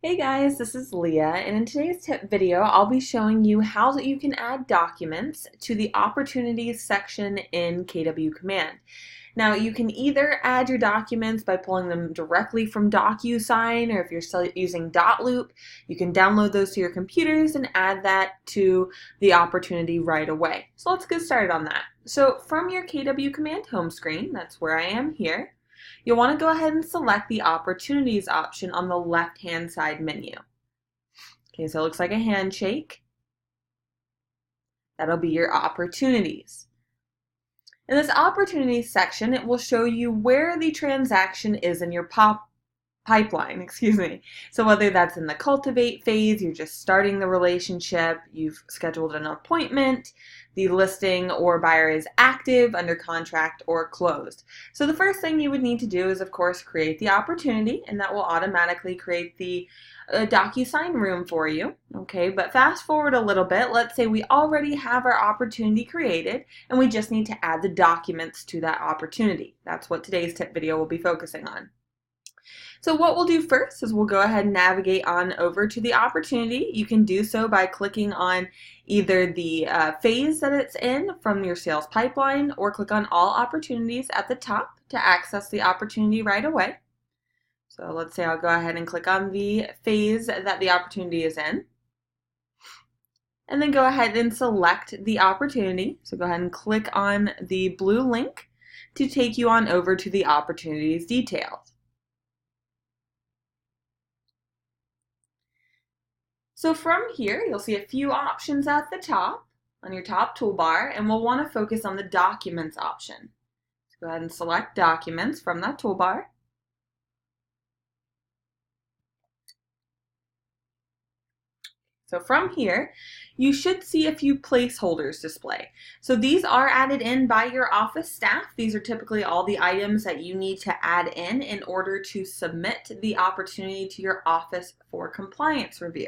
Hey guys, this is Leah, and in today's tip video, I'll be showing you how you can add documents to the Opportunities section in KW Command. Now, you can either add your documents by pulling them directly from DocuSign, or if you're still using Dotloop, you can download those to your computers and add that to the opportunity right away. So let's get started on that. So from your KW Command home screen, that's where I am here, you'll want to go ahead and select the Opportunities option on the left-hand side menu. Okay, so it looks like a handshake. That'll be your Opportunities. In this Opportunities section, it will show you where the transaction is in your pipeline. So whether that's in the cultivate phase, you're just starting the relationship, you've scheduled an appointment, the listing or buyer is active, under contract, or closed. So the first thing you would need to do is, of course, create the opportunity, and that will automatically create the DocuSign room for you. Okay, but fast forward a little bit. Let's say we already have our opportunity created, and we just need to add the documents to that opportunity. That's what today's tip video will be focusing on. So what we'll do first is we'll go ahead and navigate on over to the opportunity. You can do so by clicking on either the phase that it's in from your sales pipeline, or click on all opportunities at the top to access the opportunity right away. So let's say I'll go ahead and click on the phase that the opportunity is in. And then go ahead and select the opportunity. So go ahead and click on the blue link to take you on over to the opportunities details. So from here, you'll see a few options at the top on your top toolbar, and we'll want to focus on the Documents option. So go ahead and select Documents from that toolbar. So from here, you should see a few placeholders display. So these are added in by your office staff. These are typically all the items that you need to add in order to submit the opportunity to your office for compliance review.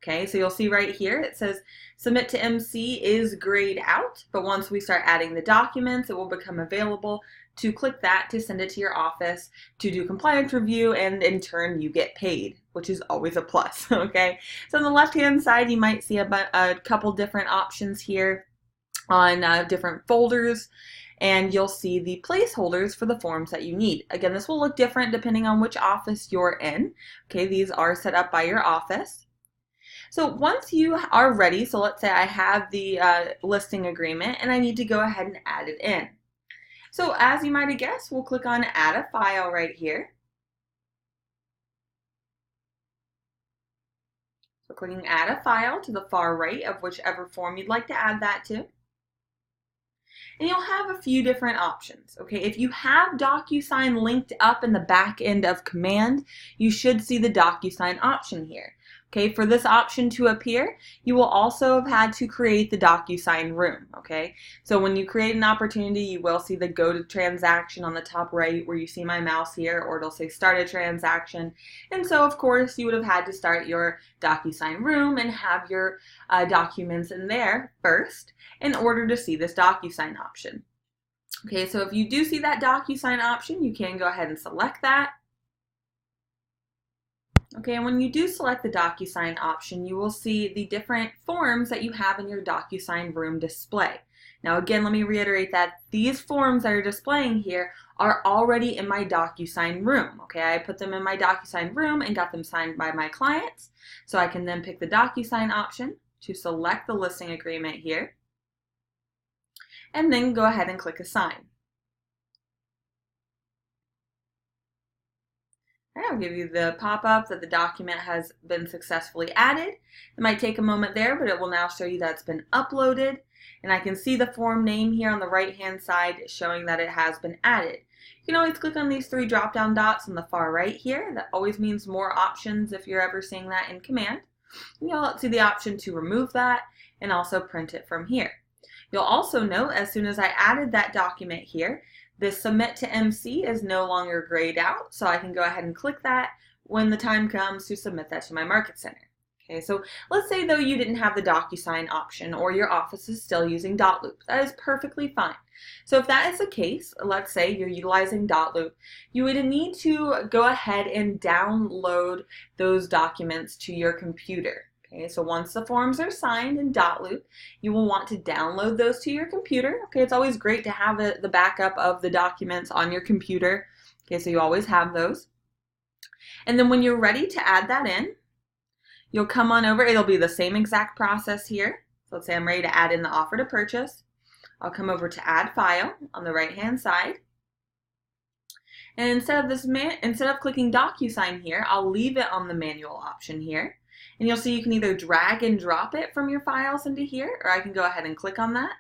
Okay, so you'll see right here it says submit to MC is grayed out, but once we start adding the documents, it will become available to click that to send it to your office to do compliance review, and in turn you get paid, which is always a plus. Okay, so on the left hand side you might see a couple different options here on different folders, and you'll see the placeholders for the forms that you need. Again, this will look different depending on which office you're in. Okay, these are set up by your office. So once you are ready, so let's say I have the listing agreement and I need to go ahead and add it in. So as you might have guessed, we'll click on Add a File right here. So clicking Add a File to the far right of whichever form you'd like to add that to. And you'll have a few different options. Okay, if you have DocuSign linked up in the back end of Command, you should see the DocuSign option here. Okay, for this option to appear, you will also have had to create the DocuSign room. Okay, so when you create an opportunity, you will see the Go to Transaction on the top right where you see my mouse here, or it'll say Start a Transaction. And so, of course, you would have had to start your DocuSign room and have your documents in there first in order to see this DocuSign option. Okay, so if you do see that DocuSign option, you can go ahead and select that. Okay, and when you do select the DocuSign option, you will see the different forms that you have in your DocuSign room display. Now again, let me reiterate that these forms that are displaying here are already in my DocuSign room. Okay, I put them in my DocuSign room and got them signed by my clients. So I can then pick the DocuSign option to select the listing agreement here, and then go ahead and click Assign. I'll give you the pop-up that the document has been successfully added. It might take a moment there, but it will now show you that it's been uploaded. And I can see the form name here on the right-hand side showing that it has been added. You can always click on these three drop-down dots on the far right here. That always means more options if you're ever seeing that in Command. And you'll see the option to remove that and also print it from here. You'll also note as soon as I added that document here, this Submit to MC is no longer grayed out, so I can go ahead and click that when the time comes to submit that to my Market Center. Okay, so let's say though you didn't have the DocuSign option or your office is still using dotloop. That is perfectly fine. So if that is the case, let's say you're utilizing dotloop, you would need to go ahead and download those documents to your computer. Okay, so once the forms are signed in dotloop, you will want to download those to your computer. Okay, it's always great to have the backup of the documents on your computer. Okay, so you always have those. And then when you're ready to add that in, you'll come on over. It'll be the same exact process here. So let's say I'm ready to add in the offer to purchase. I'll come over to add file on the right hand side. And instead of clicking DocuSign here, I'll leave it on the manual option here. And you'll see you can either drag and drop it from your files into here, or I can go ahead and click on that.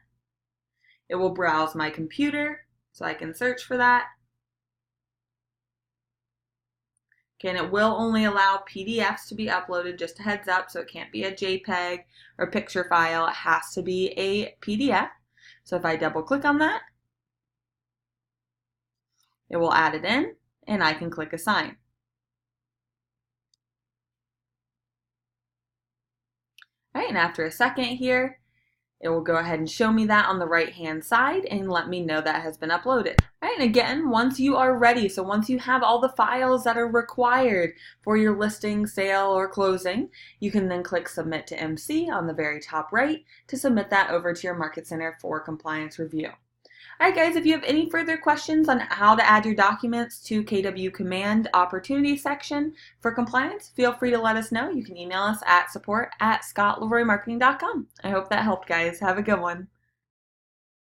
It will browse my computer, so I can search for that. Okay, and it will only allow PDFs to be uploaded, just a heads up, so it can't be a JPEG or picture file. It has to be a PDF. So if I double click on that, it will add it in, and I can click Assign. All right, and after a second here, it will go ahead and show me that on the right hand side and let me know that has been uploaded. All right, and again, once you are ready, so once you have all the files that are required for your listing, sale, or closing, you can then click Submit to MC on the very top right to submit that over to your Market Center for compliance review. All right, guys, if you have any further questions on how to add your documents to KW Command Opportunity section for compliance, feel free to let us know. You can email us at support@scottleroymarketing.com. I hope that helped, guys. Have a good one.